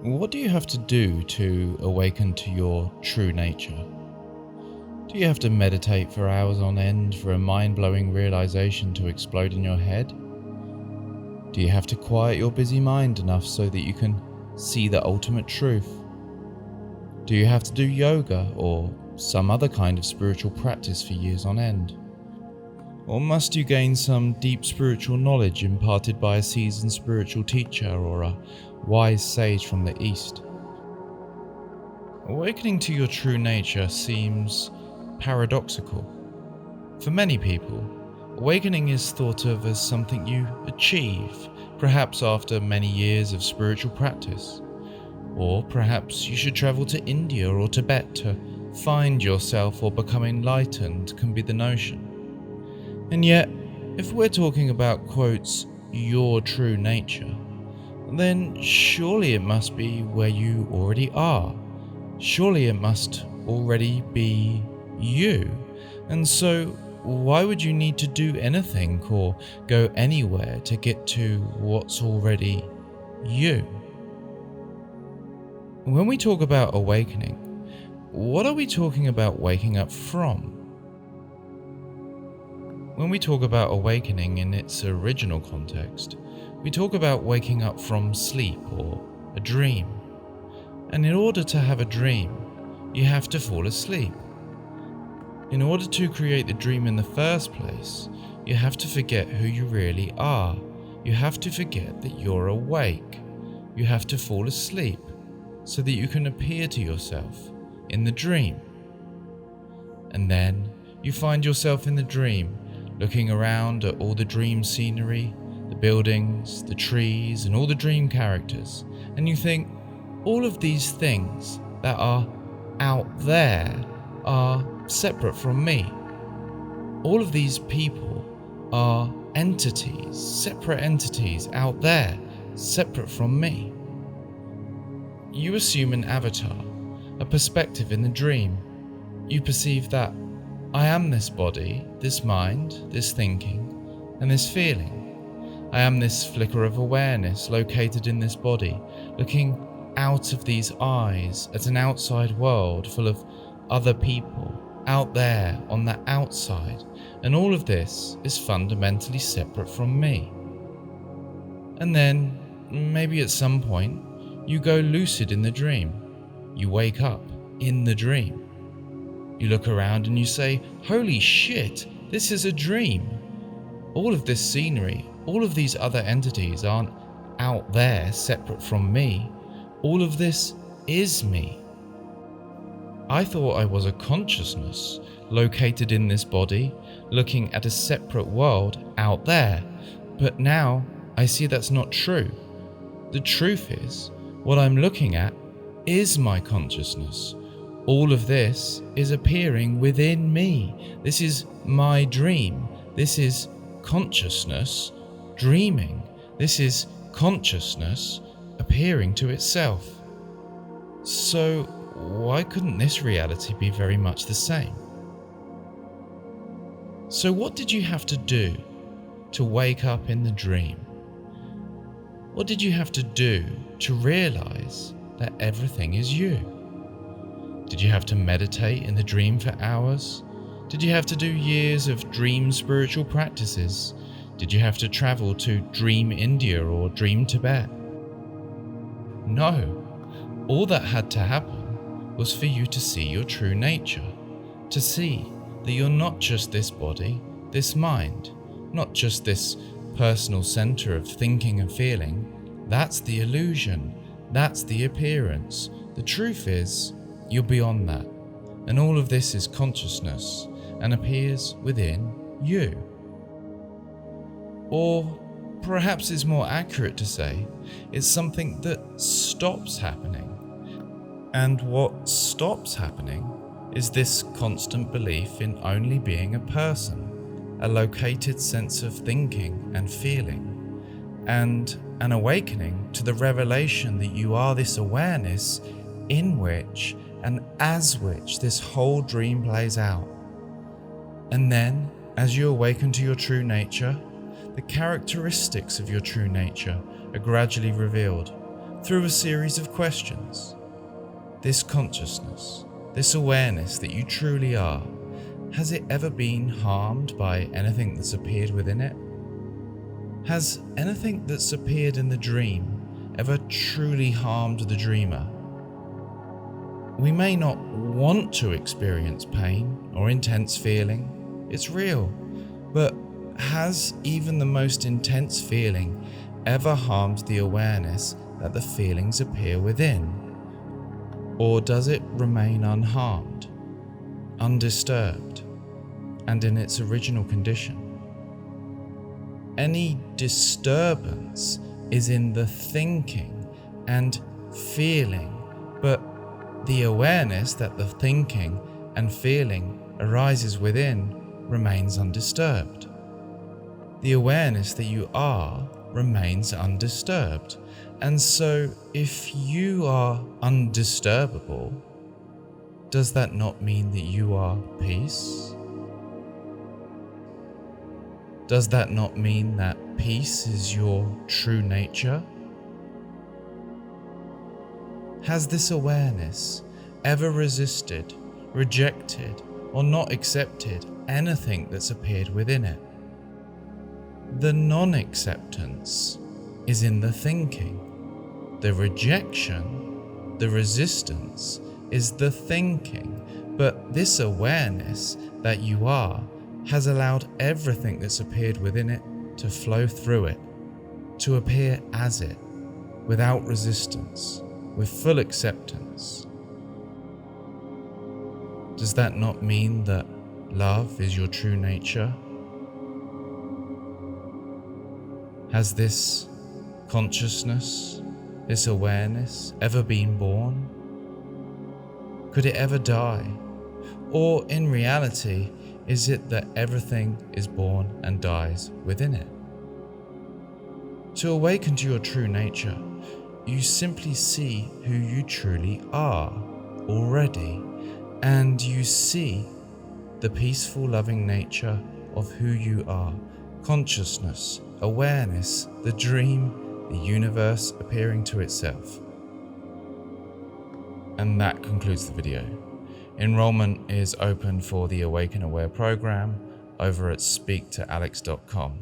What do you have to do to awaken to your true nature? Do you have to meditate for hours on end for a mind-blowing realization to explode in your head? Do you have to quiet your busy mind enough so that you can see the ultimate truth? Do you have to do yoga or some other kind of spiritual practice for years on end? Or must you gain some deep spiritual knowledge imparted by a seasoned spiritual teacher or a wise sage from the East? Awakening to your true nature seems paradoxical. For many people, awakening is thought of as something you achieve, perhaps after many years of spiritual practice. Or perhaps you should travel to India or Tibet to find yourself or become enlightened can be the notion. And yet, if we're talking about, quotes, your true nature, then surely it must be where you already are. Surely it must already be you. And so, why would you need to do anything or go anywhere to get to what's already you? When we talk about awakening, what are we talking about waking up from? When we talk about awakening in its original context, we talk about waking up from sleep or a dream. And in order to have a dream, you have to fall asleep. In order to create the dream in the first place, you have to forget who you really are. You have to forget that you're awake. You have to fall asleep so that you can appear to yourself in the dream. And then you find yourself in the dream, looking around at all the dream scenery, the buildings, the trees, and all the dream characters, and you think, all of these things that are out there are separate from me. All of these people are entities, separate entities out there, separate from me. You assume an avatar, a perspective in the dream. You perceive that I am this body, this mind, this thinking, and this feeling. I am this flicker of awareness located in this body, looking out of these eyes at an outside world full of other people out there on the outside, and all of this is fundamentally separate from me. And then, maybe at some point, you go lucid in the dream. You wake up in the dream. You look around and you say, holy shit, this is a dream. All of this scenery, all of these other entities aren't out there separate from me. All of this is me. I thought I was a consciousness located in this body, looking at a separate world out there. But now I see that's not true. The truth is, what I'm looking at is my consciousness. All of this is appearing within me. This is my dream. This is consciousness dreaming. This is consciousness appearing to itself. So why couldn't this reality be very much the same? So what did you have to do to wake up in the dream? What did you have to do to realize that everything is you? Did you have to meditate in the dream for hours? Did you have to do years of dream spiritual practices? Did you have to travel to Dream India or Dream Tibet? No. All that had to happen was for you to see your true nature, to see that you're not just this body, this mind, not just this personal center of thinking and feeling. That's the illusion. That's the appearance. The truth is, you're beyond that, and all of this is consciousness and appears within you. Or perhaps it's more accurate to say it's something that stops happening. And what stops happening is this constant belief in only being a person, a located sense of thinking and feeling, and an awakening to the revelation that you are this awareness in which and as which this whole dream plays out. And then, as you awaken to your true nature, the characteristics of your true nature are gradually revealed. through a series of questions. This consciousness, this awareness that you truly are, has it ever been harmed by anything that's appeared within it? Has anything that's appeared in the dream ever truly harmed the dreamer? We may not want to experience pain or intense feeling, it's real, but has even the most intense feeling ever harmed the awareness that the feelings appear within? Or does it remain unharmed, undisturbed, and in its original condition? Any disturbance is in the thinking and feeling, but the awareness that the thinking and feeling arises within remains undisturbed. The awareness that you are remains undisturbed. And so if you are undisturbable, does that not mean that you are peace? Does that not mean that peace is your true nature? Has this awareness ever resisted, rejected, or not accepted anything that's appeared within it? The non-acceptance is in the thinking. The rejection, the resistance, is the thinking. But this awareness that you are has allowed everything that's appeared within it to flow through it, to appear as it, without resistance, with full acceptance. Does that not mean that love is your true nature? Has this consciousness, this awareness, ever been born? Could it ever die? Or in reality, is it that everything is born and dies within it? To awaken to your true nature, you simply see who you truly are already, and you see the peaceful, loving nature of who you are. Consciousness, awareness, the dream, the universe appearing to itself. And that concludes the video. Enrollment is open for the Awaken Aware program over at speaktoalex.com.